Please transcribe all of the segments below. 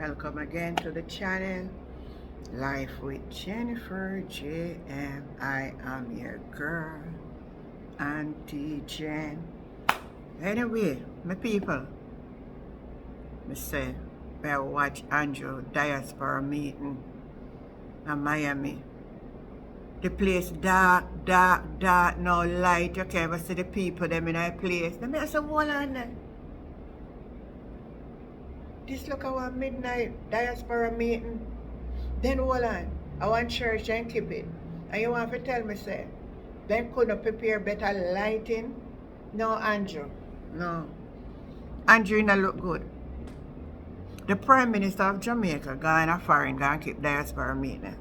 Welcome again to the channel, Life with Jennifer JM. I am your girl, Auntie Jen. Anyway, my people, me say, I watch Andrew Diaspora meeting in Miami. The place dark, no light. You can't even see the people them in that place. Let me say, hold on there. This look our midnight diaspora meeting. Then hold on. I want church and keep it. And you want to tell me, say, then couldn't prepare better lighting? No, Andrew. No. Andrew not look good. The Prime Minister of Jamaica going a foreign, going to keep diaspora meeting.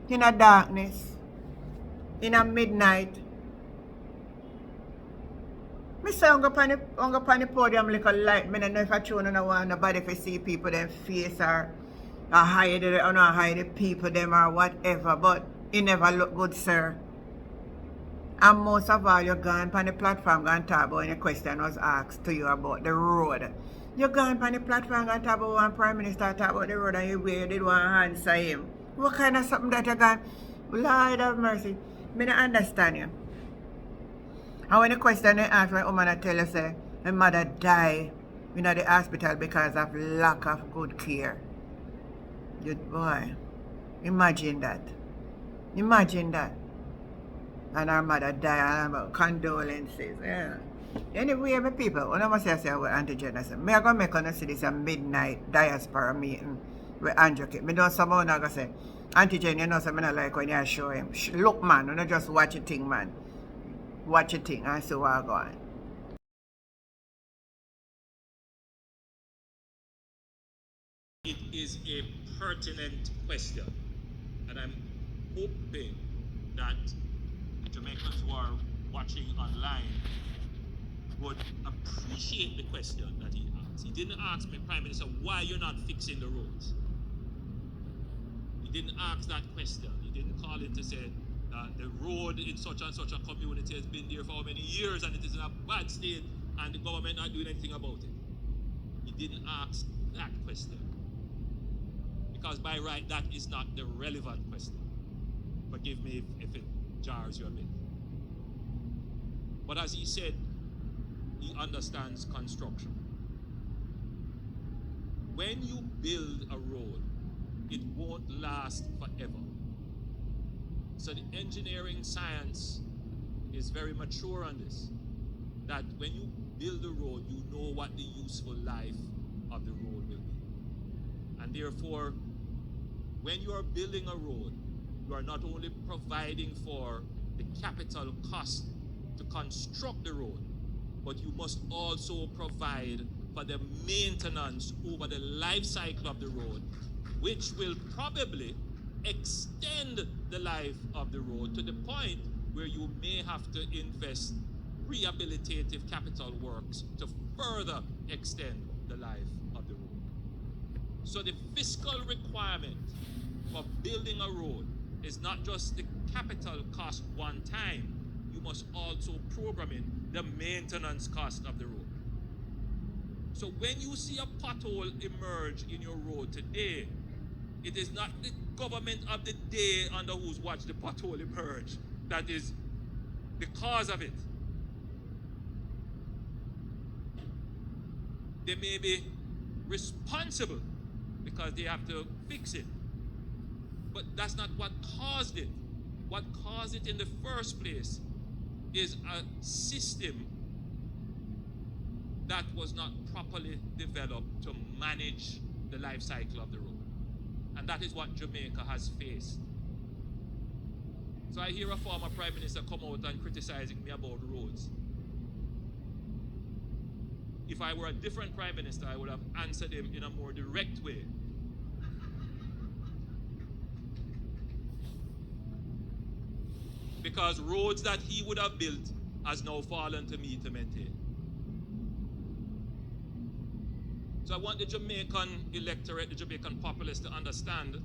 In a darkness. In a midnight. Me say on go pan the podium like a light. Me don't know if I show no one nobody if I see people them face or hide it or not hide the people them or whatever, but it never look good, sir. And most of all, you gone on the platform and talk about when a question was asked to you about the road. You gone on the platform and talk about one Prime Minister talk about the road and you did want to answer him. What kind of something that you gone? Lord have mercy. Me don't understand you. And when the question they ask my woman, I tell you, say, my mother died in the hospital because of lack of good care. Good boy. Imagine that. Imagine that. And her mother died, and condolences. Yeah. Anyway, my people, when I must say what Auntie Jenna said, I'm going to make her see this a midnight diaspora meeting with Andrew. I don't someone going to say, Auntie Jenna, you know, so I don't like when you show him. Look, man, you don't just watch a thing, man. Watch a thing and see what going on. It is a pertinent question, and I'm hoping that Jamaicans who are watching online would appreciate the question that he asked. He didn't ask me, Prime Minister, why you're not fixing the roads. He didn't ask that question. He didn't call in to say the road in such and such a community has been there for how many years and it is in a bad state and the government not doing anything about it. He didn't ask that question. Because by right, that is not the relevant question. Forgive me if it jars you a bit. But as he said, he understands construction. When you build a road, it won't last forever. So the engineering science is very mature on this. That when you build a road, you know what the useful life of the road will be. And therefore, when you are building a road, you are not only providing for the capital cost to construct the road, but you must also provide for the maintenance over the life cycle of the road, which will probably extend the life of the road to the point where you may have to invest rehabilitative capital works to further extend the life of the road. So the fiscal requirement for building a road is not just the capital cost one time, you must also program in the maintenance cost of the road. So when you see a pothole emerge in your road today, it is not the government of the day under whose watch the pothole emerge that is the cause of it. They may be responsible because they have to fix it. But that's not what caused it. What caused it in the first place is a system that was not properly developed to manage the life cycle of the road. And that is what Jamaica has faced. So I hear a former Prime Minister come out and criticizing me about roads. If I were a different Prime Minister, I would have answered him in a more direct way. Because roads that he would have built has now fallen to me to maintain. So I want the Jamaican electorate, the Jamaican populace to understand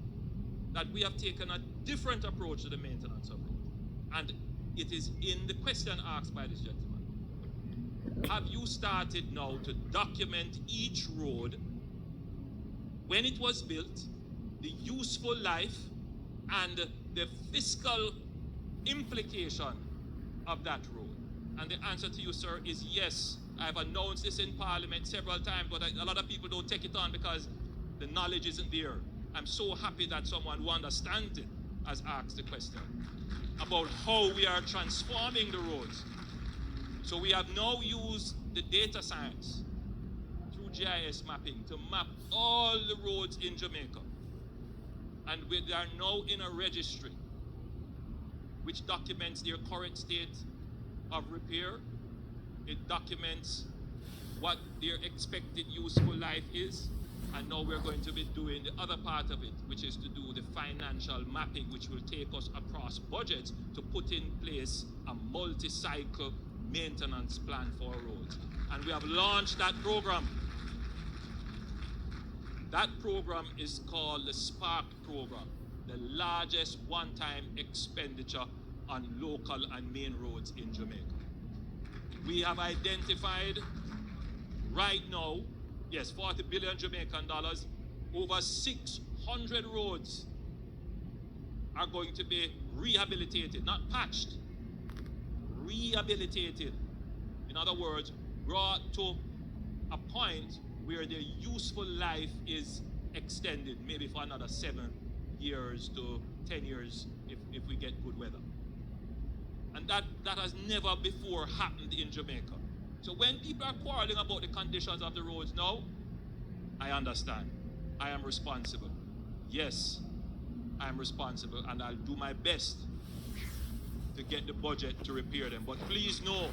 that we have taken a different approach to the maintenance of roads. And it is in the question asked by this gentleman. Have you started now to document each road when it was built, the useful life, and the fiscal implication of that road? And the answer to you, sir, is yes. I've announced this in Parliament several times, but a lot of people don't take it on because the knowledge isn't there. I'm so happy that someone who understands it has asked the question about how we are transforming the roads. So we have now used the data science through GIS mapping to map all the roads in Jamaica. And we are now in a registry which documents their current state of repair. It documents what their expected useful life is. And now we're going to be doing the other part of it, which is to do the financial mapping, which will take us across budgets to put in place a multi-cycle maintenance plan for our roads. And we have launched that program. That program is called the Spark program, the largest one-time expenditure on local and main roads in Jamaica. We have identified right now, yes, 40 billion Jamaican dollars, over 600 roads are going to be rehabilitated, not patched, rehabilitated. In other words, brought to a point where their useful life is extended, maybe for another 7 years to 10 years if we get good weather. And that has never before happened in Jamaica. So when people are quarreling about the conditions of the roads now, I understand. I am responsible. Yes, I am responsible, and I'll do my best to get the budget to repair them. But please know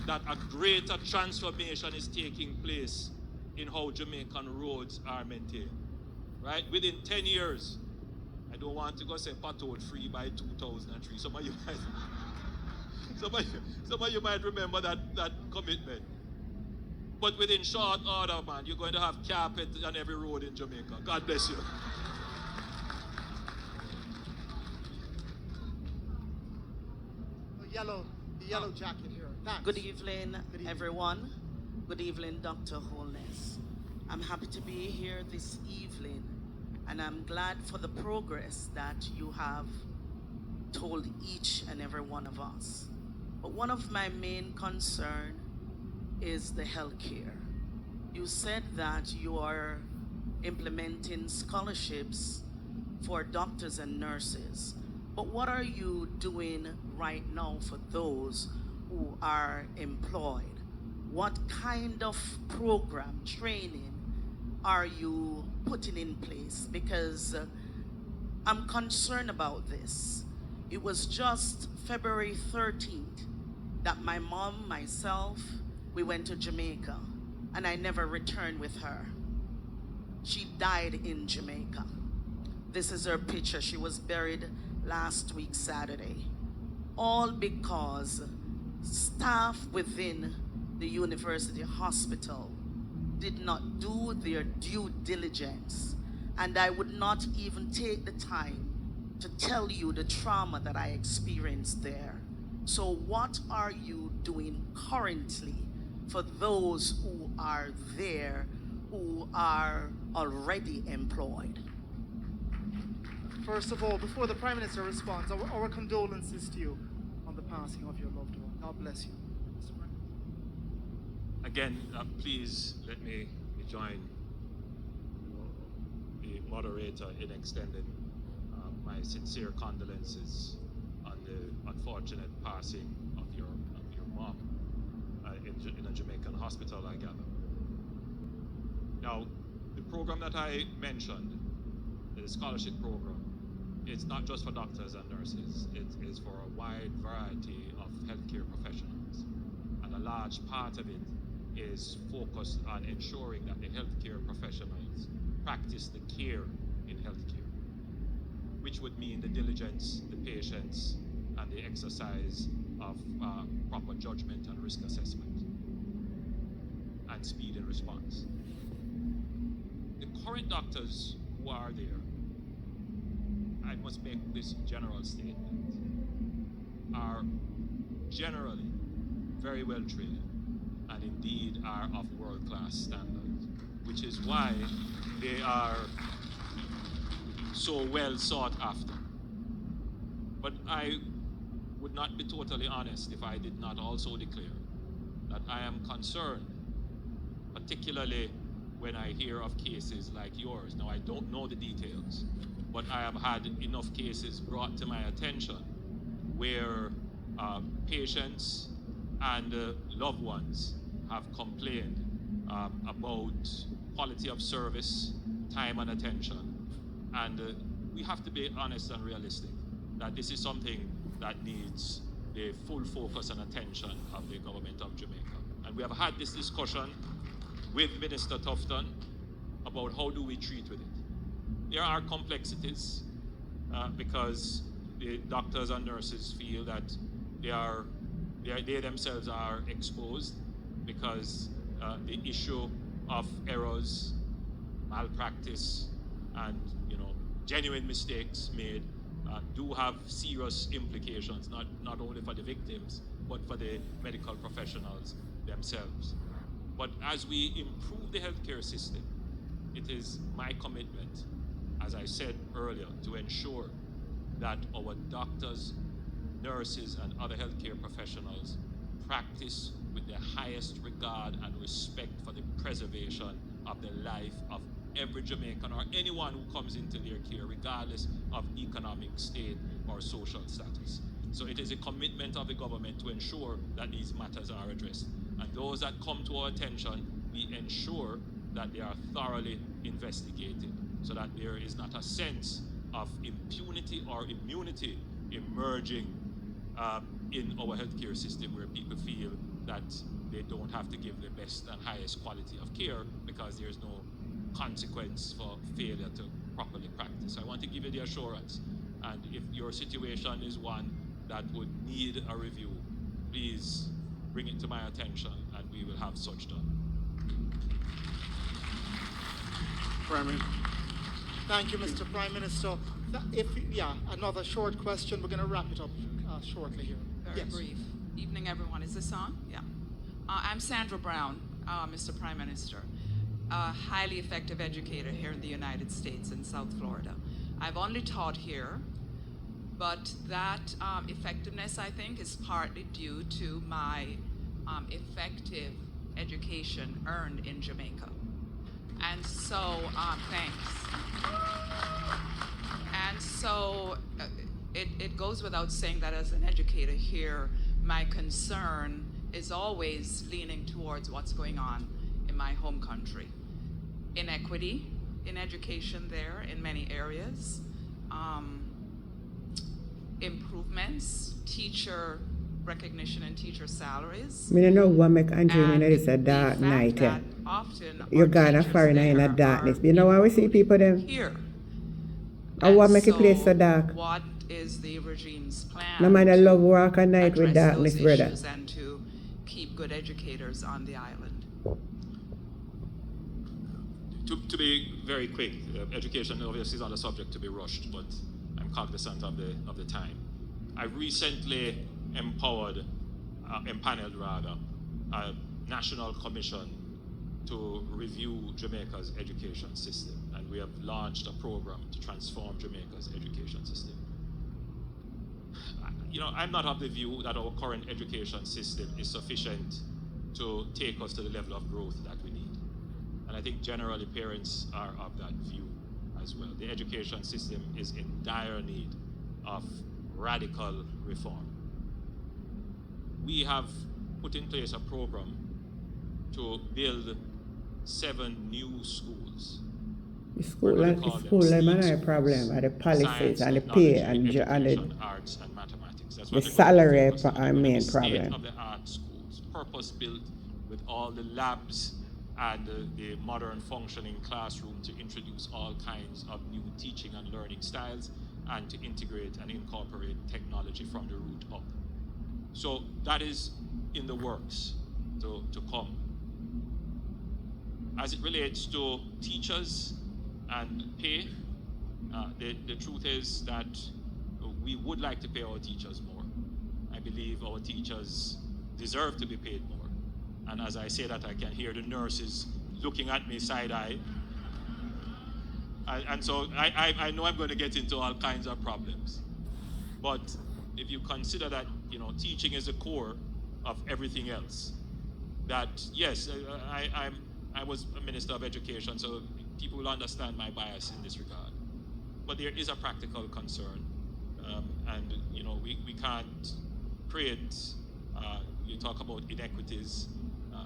that a greater transformation is taking place in how Jamaican roads are maintained. Right? Within 10 years, I don't want to go say pothole free by 2003. Some of you might remember that commitment. But within short order, man, you're going to have carpet on every road in Jamaica. God bless you. The yellow jacket here. Thanks. Good evening, everyone. Good evening, Dr. Holiness. I'm happy to be here this evening, and I'm glad for the progress that you have told each and every one of us. But one of my main concern is the healthcare. You said that you are implementing scholarships for doctors and nurses. But what are you doing right now for those who are employed? What kind of program, training are you putting in place? Because I'm concerned about this. It was just February 13th that my mom, myself, we went to Jamaica, and I never returned with her. She died in Jamaica. This is her picture. She was buried last week, Saturday. All because staff within the university hospital did not do their due diligence. And I would not even take the time to tell you the trauma that I experienced there. So what are you doing currently for those who are there, who are already employed? First of all, before the Prime Minister responds, our condolences to you on the passing of your loved one. God bless you. Mr. Prime Minister. Again, please let me join the moderator in extending my sincere condolences on the unfortunate passing of your mom in a Jamaican hospital, I gather. Now, the program that I mentioned, the scholarship program, it's not just for doctors and nurses. It is for a wide variety of healthcare professionals. And a large part of it is focused on ensuring that the healthcare professionals practice the care in healthcare, which would mean the diligence, the patience, and the exercise of proper judgment and risk assessment, and speed in response. The current doctors who are there, I must make this general statement, are generally very well trained and indeed are of world-class standards, which is why they are so well sought after. But I would not be totally honest if I did not also declare that I am concerned, particularly when I hear of cases like yours. Now, I don't know the details, but I have had enough cases brought to my attention where patients and loved ones have complained about quality of service, time and attention. And we have to be honest and realistic that this is something that needs the full focus and attention of the government of Jamaica. And we have had this discussion with Minister Tufton about how do we treat with it. There are complexities because the doctors and nurses feel that they themselves are exposed because the issue of errors, malpractice, and genuine mistakes made do have serious implications, not only for the victims, but for the medical professionals themselves. But as we improve the healthcare system, it is my commitment, as I said earlier, to ensure that our doctors, nurses, and other healthcare professionals practice with the highest regard and respect for the preservation of the life of every Jamaican or anyone who comes into their care, regardless of economic state or social status. So it is a commitment of the government to ensure that these matters are addressed. And those that come to our attention, we ensure that they are thoroughly investigated so that there is not a sense of impunity or immunity emerging in our healthcare system where people feel that they don't have to give the best and highest quality of care because there's no consequence for failure to properly practice. I want to give you the assurance, and if your situation is one that would need a review, please bring it to my attention and we will have such done. Thank you, Mr. Prime Minister. Another short question. We're going to wrap it up shortly here. Very brief. Evening, everyone. Is this on? Yeah. I'm Sandra Brown, Mr. Prime Minister, a highly effective educator here in the United States in South Florida. I've only taught here, but that effectiveness, I think, is partly due to my effective education earned in Jamaica. And so, thanks. And so, it goes without saying that as an educator here, my concern is always leaning towards what's going on in my home country. Inequity in education there in many areas, improvements, teacher recognition and teacher salaries. I don't know what make Andrew when it's a dark night. You're gonna foreigner in a darkness. You know why we see people them? Here. And what make a place so dark? What is the regime's plan? No man I love work at night with darkness, brother. And to keep good educators on the island. To be very quick, education obviously is not a subject to be rushed, but I'm cognizant of the time. I recently empaneled a national commission to review Jamaica's education system, and we have launched a program to transform Jamaica's education system. I'm not of the view that our current education system is sufficient to take us to the level of growth that we need. And I think generally parents are of that view as well. The education system is in dire need of radical reform. We have put in place a program to build 7 new schools. The school man are a problem, are the policies and the pay and the arts and mathematics. That's the salary are our main problem. State-of-the-art schools, purpose-built with all the labs and the modern functioning classroom to introduce all kinds of new teaching and learning styles and to integrate and incorporate technology from the root up. So that is in the works to come. As it relates to teachers and pay, the truth is that we would like to pay our teachers more. I believe our teachers deserve to be paid more. And as I say that, I can hear the nurses looking at me side-eye. And so I know I'm going to get into all kinds of problems. But if you consider that, teaching is the core of everything else, that yes, I was a minister of education, so people will understand my bias in this regard. But there is a practical concern, and we can't create. You talk about inequities.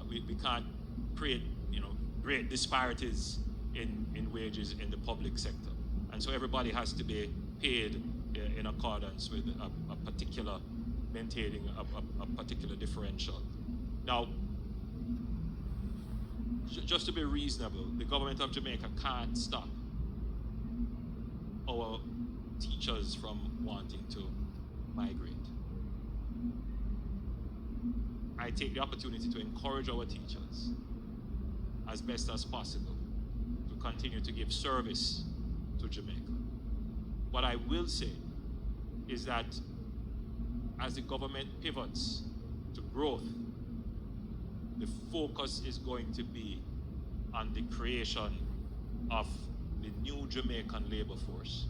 We can't create great disparities in wages in the public sector, and so everybody has to be paid in accordance with a particular, maintaining a particular differential. Now, just to be reasonable, the government of Jamaica can't stop our teachers from wanting to migrate. I take the opportunity to encourage our teachers as best as possible to continue to give service to Jamaica. What I will say is that as the government pivots to growth, the focus is going to be on the creation of the new Jamaican labor force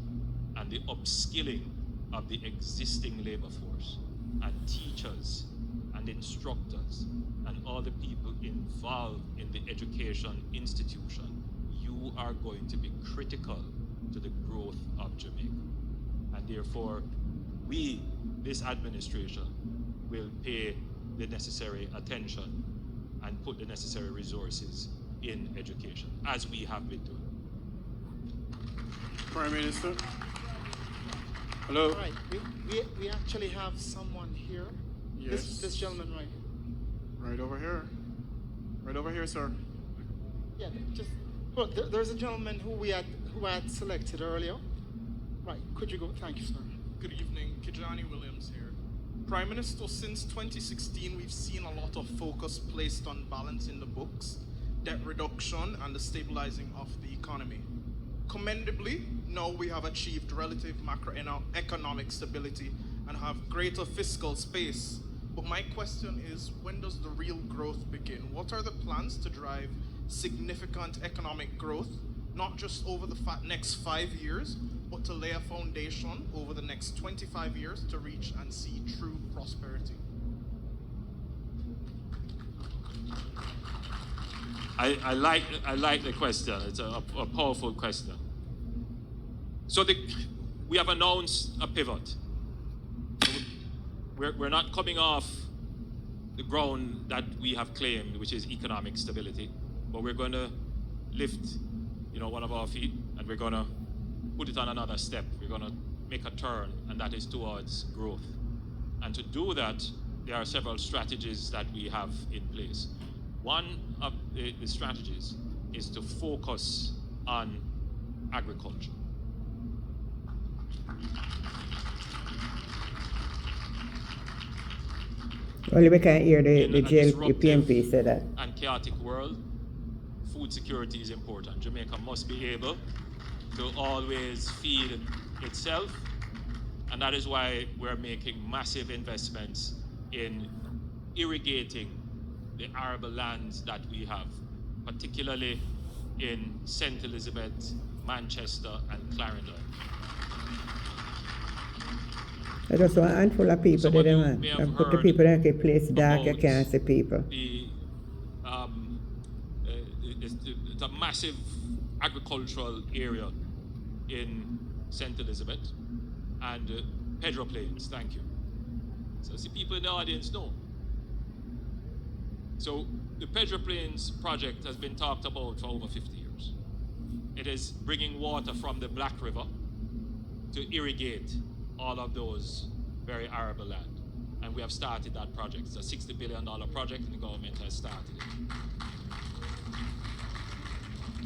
and the upskilling of the existing labor force, and teachers and instructors and all the people involved in the education institution. You are going to be critical to the growth of Jamaica. And therefore, we, this administration, will pay the necessary attention and put the necessary resources in education, as we have been doing. Prime Minister. Hello. All right, we actually have someone here. Yes. This gentleman right here. Right over here. Right over here, sir. Yeah, well, there's a gentleman who I had selected earlier. Right, could you go? Thank you, sir. Good evening, Kijani Williams here. Prime Minister, since 2016, we've seen a lot of focus placed on balancing the books, debt reduction, and the stabilizing of the economy. Commendably, now we have achieved relative macroeconomic stability and have greater fiscal space. But my question is, when does the real growth begin? What are the plans to drive significant economic growth, not just over the next 5 years, but to lay a foundation over the next 25 years to reach and see true prosperity? I like the question. It's a powerful question. So we have announced a pivot. We're not coming off the ground that we have claimed, which is economic stability, but we're going to lift, one of our feet, and we're going to put it on another step. We're going to make a turn, and that is towards growth. And to do that, there are several strategies that we have in place. One of the strategies is to focus on agriculture. Only we can't hear the In a PMP say that. and chaotic world, food security is important. Jamaica must be able to always feed itself, and that is why we're making massive investments in irrigating the arable lands that we have, particularly in St. Elizabeth, Manchester, and Clarendon. I just want a handful of people Some there, of you man. may have And put the heard people in a place dark, you about can't see people. It's a massive agricultural area in St. Elizabeth and Pedro Plains. Thank you. So see, people in the audience know. So the Pedro Plains project has been talked about for over 50 years. It is bringing water from the Black River to irrigate all of those very arable land. And we have started that project. It's a $60 billion project, and the government has started it.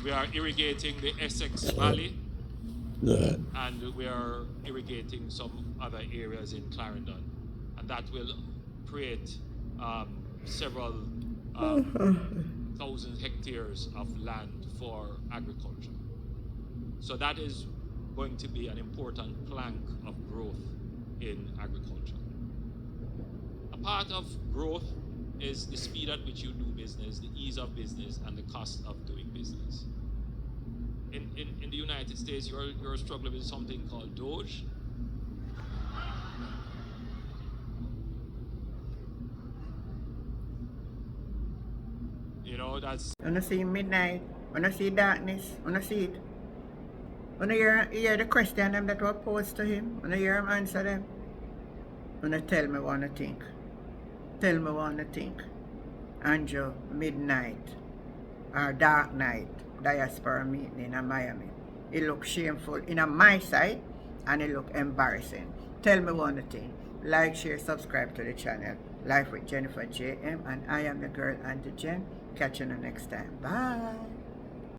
We are irrigating the Essex Valley, and we are irrigating some other areas in Clarendon. And that will create several thousand hectares of land for agriculture. So that is going to be an important plank of growth in agriculture. A part of growth is the speed at which you do business, the ease of business, and the cost of doing business. In the United United States, you're struggling with something called Doge. You know, that's Wanna see midnight, wanna see darkness, wanna see it. Wanna hear the question them that were posed to him, wanna hear him answer them. Wanna tell me wanna think. Tell me wanna think. Andrew, midnight or dark night, diaspora meeting in Miami. It look shameful in my side and it look embarrassing. Tell me one thing. Like, share, subscribe to the channel. Life with Jennifer JM, and I am your girl Auntie Jen. Catch you next time. Bye.